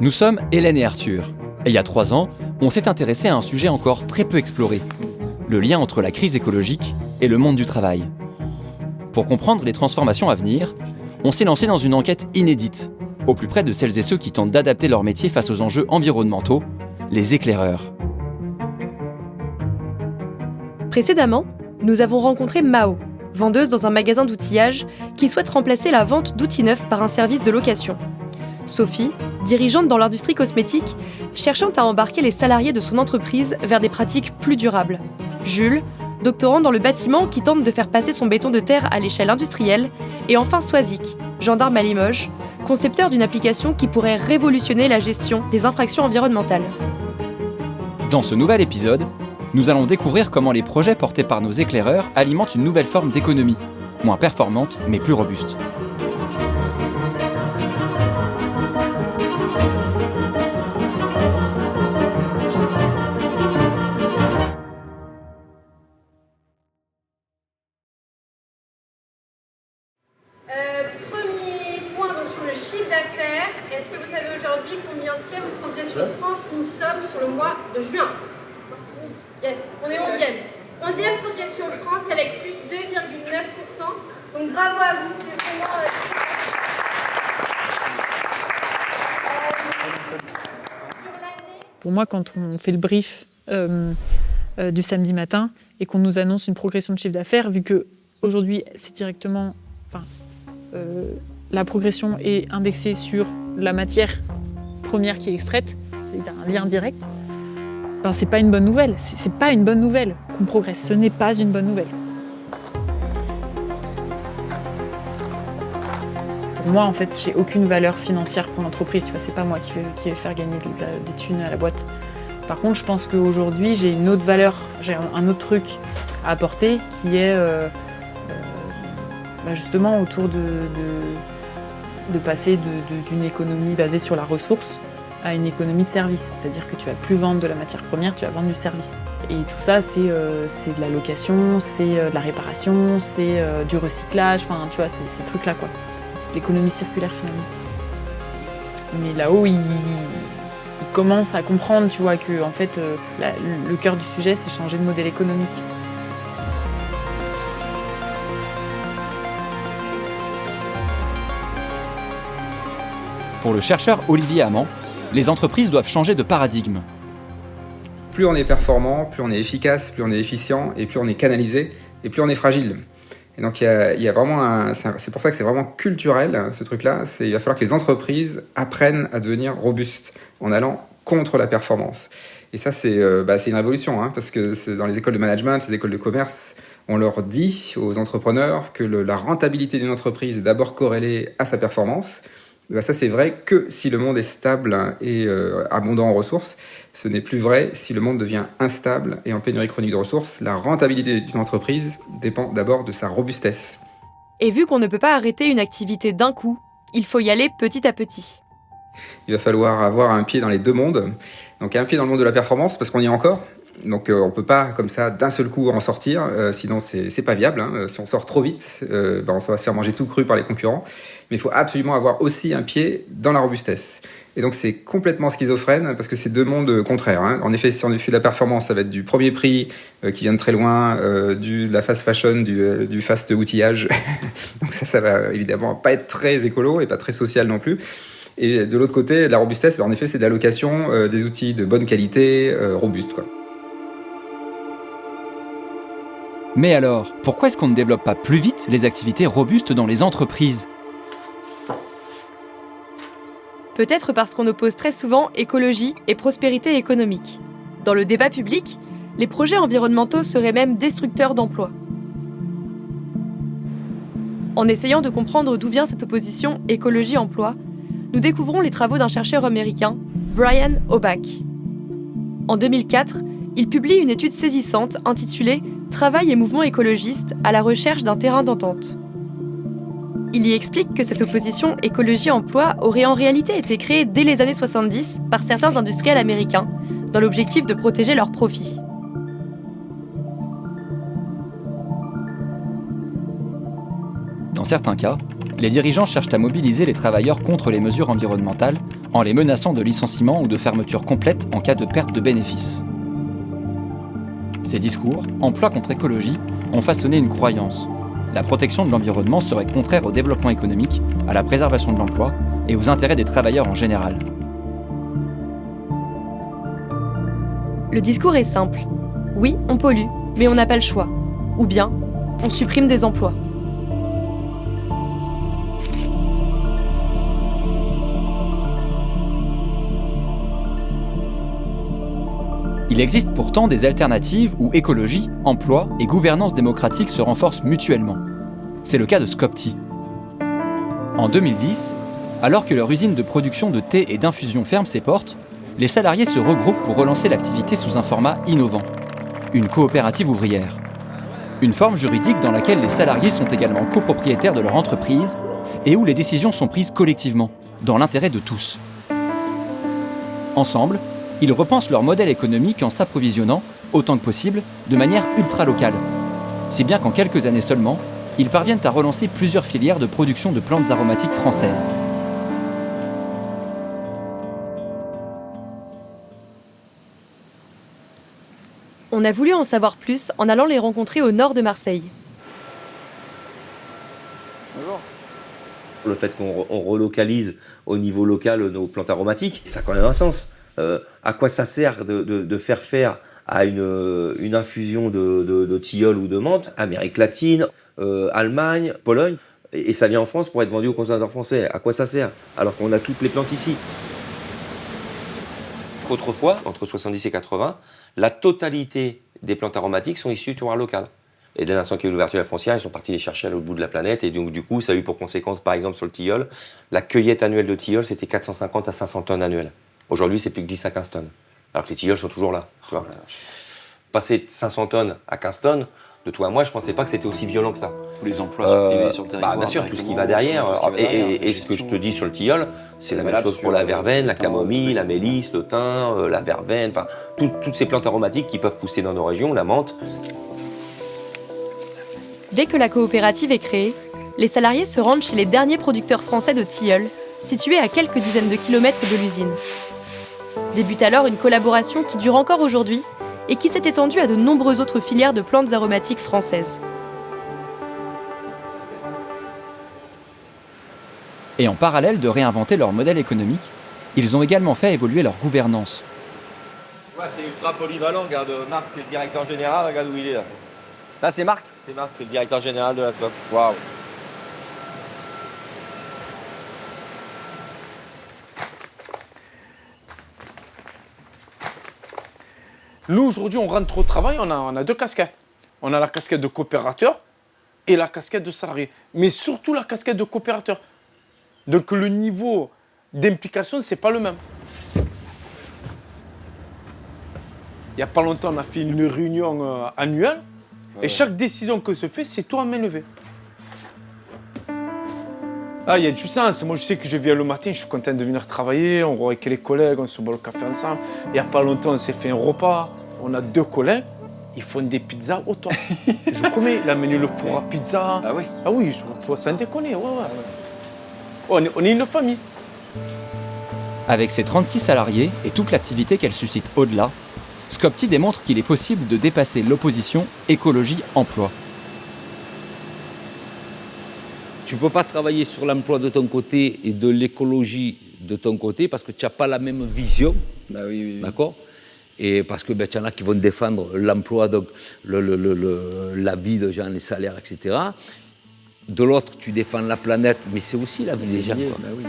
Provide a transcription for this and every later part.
Nous sommes Hélène et Arthur, et il y a 3 ans, on s'est intéressé à un sujet encore très peu exploré, le lien entre la crise écologique et le monde du travail. Pour comprendre les transformations à venir, on s'est lancé dans une enquête inédite, au plus près de celles et ceux qui tentent d'adapter leur métier face aux enjeux environnementaux, les éclaireurs. Précédemment, nous avons rencontré Mao, vendeuse dans un magasin d'outillage qui souhaite remplacer la vente d'outils neufs par un service de location. Sophie, dirigeante dans l'industrie cosmétique, cherchant à embarquer les salariés de son entreprise vers des pratiques plus durables. Jules, doctorant dans le bâtiment qui tente de faire passer son béton de terre à l'échelle industrielle. Et enfin Soisic, gendarme à Limoges, concepteur d'une application qui pourrait révolutionner la gestion des infractions environnementales. Dans ce nouvel épisode, nous allons découvrir comment les projets portés par nos éclaireurs alimentent une nouvelle forme d'économie, moins performante mais plus robuste. Premier point donc, sur le chiffre d'affaires. Est-ce que vous savez aujourd'hui combienième progression France nous sommes sur le mois de juin? Yes, on est 11e. 11e progression France avec plus 2,9%. Donc bravo à vous, c'est vraiment... sur l'année... Pour moi, quand on fait le brief du samedi matin et qu'on nous annonce une progression de chiffre d'affaires, vu qu'aujourd'hui, c'est directement... la progression est indexée sur la matière première qui est extraite, c'est un lien direct. C'est pas une bonne nouvelle. C'est pas une bonne nouvelle qu'on progresse. Ce n'est pas une bonne nouvelle. Pour moi, en fait, j'ai aucune valeur financière pour l'entreprise. Tu vois, c'est pas moi qui vais faire gagner des thunes à la boîte. Par contre, je pense qu'aujourd'hui, j'ai une autre valeur, j'ai un autre truc à apporter qui est justement autour de passer d'une économie basée sur la ressource à une économie de service. C'est-à-dire que tu vas plus vendre de la matière première, tu vas vendre du service. Et tout ça, c'est de la location, c'est de la réparation, c'est du recyclage, enfin, tu vois, c'est ces trucs-là, quoi. C'est l'économie circulaire, finalement. Mais là-haut, ils commencent à comprendre, tu vois, que en fait, le cœur du sujet, c'est changer de modèle économique. Pour le chercheur Olivier Amand, les entreprises doivent changer de paradigme. Plus on est performant, plus on est efficace, plus on est efficient, et plus on est canalisé, et plus on est fragile. Et donc il y a vraiment c'est pour ça que c'est vraiment culturel, ce truc-là. Il va falloir que les entreprises apprennent à devenir robustes en allant contre la performance. Et ça, c'est une révolution, hein, parce que c'est dans les écoles de management, les écoles de commerce, on leur dit aux entrepreneurs que la rentabilité d'une entreprise est d'abord corrélée à sa performance. Ça, c'est vrai que si le monde est stable et abondant en ressources. Ce n'est plus vrai si le monde devient instable et en pénurie chronique de ressources. La rentabilité d'une entreprise dépend d'abord de sa robustesse. Et vu qu'on ne peut pas arrêter une activité d'un coup, il faut y aller petit à petit. Il va falloir avoir un pied dans les deux mondes. Donc un pied dans le monde de la performance, parce qu'on y est encore. Donc on peut pas comme ça d'un seul coup en sortir, sinon c'est pas viable, hein. Si on sort trop vite, on va se faire manger tout cru par les concurrents. Mais il faut absolument avoir aussi un pied dans la robustesse. Et donc c'est complètement schizophrène parce que c'est deux mondes contraires, hein. En effet, si on fait de la performance, ça va être du premier prix qui vient de très loin, de la fast fashion, du fast outillage. Donc ça va évidemment pas être très écolo et pas très social non plus. Et de l'autre côté, la robustesse, en effet, c'est de la location des outils de bonne qualité, robustes, quoi. Mais alors, pourquoi est-ce qu'on ne développe pas plus vite les activités robustes dans les entreprises ? Peut-être parce qu'on oppose très souvent écologie et prospérité économique. Dans le débat public, les projets environnementaux seraient même destructeurs d'emplois. En essayant de comprendre d'où vient cette opposition écologie-emploi, nous découvrons les travaux d'un chercheur américain, Brian Hoback. En 2004, il publie une étude saisissante intitulée « Travail et mouvement écologiste à la recherche d'un terrain d'entente ». Il y explique que cette opposition écologie-emploi aurait en réalité été créée dès les années 70 par certains industriels américains, dans l'objectif de protéger leurs profits. Dans certains cas, les dirigeants cherchent à mobiliser les travailleurs contre les mesures environnementales en les menaçant de licenciement ou de fermeture complète en cas de perte de bénéfices. Ces discours, emploi contre écologie, ont façonné une croyance. La protection de l'environnement serait contraire au développement économique, à la préservation de l'emploi et aux intérêts des travailleurs en général. Le discours est simple. Oui, on pollue, mais on n'a pas le choix. Ou bien, on supprime des emplois. Il existe pourtant des alternatives où écologie, emploi et gouvernance démocratique se renforcent mutuellement. C'est le cas de Scopti. En 2010, alors que leur usine de production de thé et d'infusion ferme ses portes, les salariés se regroupent pour relancer l'activité sous un format innovant, une coopérative ouvrière. Une forme juridique dans laquelle les salariés sont également copropriétaires de leur entreprise et où les décisions sont prises collectivement, dans l'intérêt de tous. Ensemble, ils repensent leur modèle économique en s'approvisionnant, autant que possible, de manière ultra-locale. Si bien qu'en quelques années seulement, ils parviennent à relancer plusieurs filières de production de plantes aromatiques françaises. On a voulu en savoir plus en allant les rencontrer au nord de Marseille. Bonjour. Le fait qu'on relocalise au niveau local nos plantes aromatiques, ça a quand même un sens. À quoi ça sert de faire à une infusion de tilleul ou de menthe, Amérique latine, Allemagne, Pologne, et ça vient en France pour être vendu aux consommateurs français. À quoi ça sert alors qu'on a toutes les plantes ici? Autrefois, entre 70 et 80, la totalité des plantes aromatiques sont issues du terroir local. Et dès l'instant qu'il y a eu l'ouverture de la frontière, ils sont partis les chercher à l'autre bout de la planète. Et donc, du coup, ça a eu pour conséquence, par exemple, sur le tilleul, la cueillette annuelle de tilleul, c'était 450 à 500 tonnes annuelles. Aujourd'hui, c'est plus que 10 à 15 tonnes. Alors que les tilleuls sont toujours là. Tu vois. Passer de 500 tonnes à 15 tonnes, de toi à moi, je ne pensais pas que c'était aussi violent que ça. Tous les emplois supprimés sur le territoire. Bien sûr, tout ce qui va derrière. Et ce que je te dis sur le tilleul, c'est la même chose pour la verveine, la camomille, la mélisse, le thym, la verveine, enfin, toutes ces plantes aromatiques qui peuvent pousser dans nos régions, la menthe. Dès que la coopérative est créée, les salariés se rendent chez les derniers producteurs français de tilleul, situés à quelques dizaines de kilomètres de l'usine. Débute alors une collaboration qui dure encore aujourd'hui et qui s'est étendue à de nombreuses autres filières de plantes aromatiques françaises. Et en parallèle de réinventer leur modèle économique, ils ont également fait évoluer leur gouvernance. Ouais, c'est ultra polyvalent, regarde, Marc, c'est le directeur général, regarde où il est là. Là, c'est Marc. C'est Marc, c'est le directeur général de la SCOP. Waouh. Nous, aujourd'hui, on rentre au travail, on a deux casquettes. On a la casquette de coopérateur et la casquette de salarié. Mais surtout la casquette de coopérateur. Donc le niveau d'implication, ce n'est pas le même. Il n'y a pas longtemps, on a fait une réunion annuelle. Et chaque décision que se fait, c'est toi à main levée. Ah, il y a du sens. Moi, je sais que je viens le matin, je suis content de venir travailler. On voit avec les collègues, on se boit le café ensemble. Il n'y a pas longtemps, on s'est fait un repas. On a deux collègues, ils font des pizzas au toit. Je promets, il a amené le four à pizza. Ah oui? Ah oui, sans déconner, ouais. On est une famille. Avec ses 36 salariés et toute l'activité qu'elle suscite au-delà, Scopti démontre qu'il est possible de dépasser l'opposition écologie-emploi. Tu ne peux pas travailler sur l'emploi de ton côté et de l'écologie de ton côté parce que tu n'as pas la même vision. Bah oui. D'accord? Et parce que tu en as qui vont défendre l'emploi, donc la vie des gens, les salaires, etc. De l'autre, tu défends la planète, mais c'est aussi la vie des gens. Quoi. Bah oui.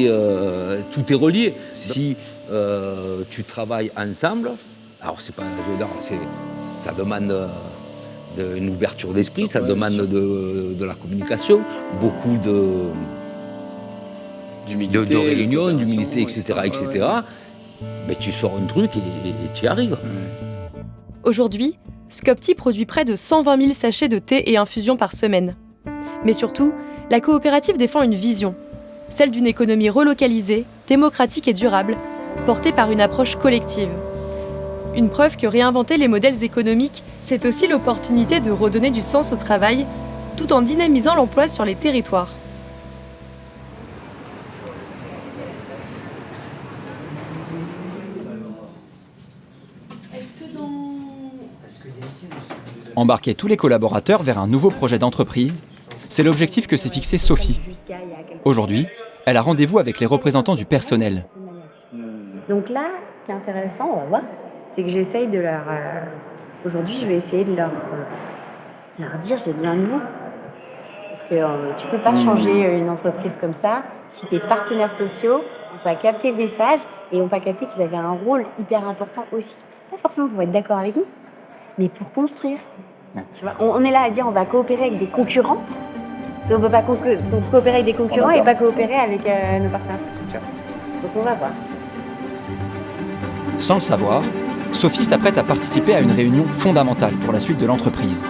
Et tout est relié. Si tu travailles ensemble, alors c'est pas ça demande une ouverture d'esprit, ça demande de la communication, beaucoup de réunions, d'humilité, etc. Mais tu sors un truc et tu y arrives. Aujourd'hui, Scopti produit près de 120 000 sachets de thé et infusions par semaine. Mais surtout, la coopérative défend une vision, celle d'une économie relocalisée, démocratique et durable, portée par une approche collective. Une preuve que réinventer les modèles économiques, c'est aussi l'opportunité de redonner du sens au travail, tout en dynamisant l'emploi sur les territoires. Embarquer tous les collaborateurs vers un nouveau projet d'entreprise, c'est l'objectif que s'est fixé Sophie. Aujourd'hui, elle a rendez-vous avec les représentants du personnel. Donc là, ce qui est intéressant, on va voir, c'est que j'essaye de leur... Aujourd'hui, je vais essayer de leur dire j'ai besoin de vous. Parce que tu peux pas changer une entreprise comme ça si tes partenaires sociaux n'ont pas capté le message et n'ont pas capté qu'ils avaient un rôle hyper important aussi. Pas forcément pour être d'accord avec nous, mais pour construire. Tu vois, on est là à dire on va coopérer avec des concurrents, mais on ne peut pas coopérer avec des concurrents et pas coopérer avec nos partenaires sociaux. Donc on va voir. Sans le savoir, Sophie s'apprête à participer à une réunion fondamentale pour la suite de l'entreprise.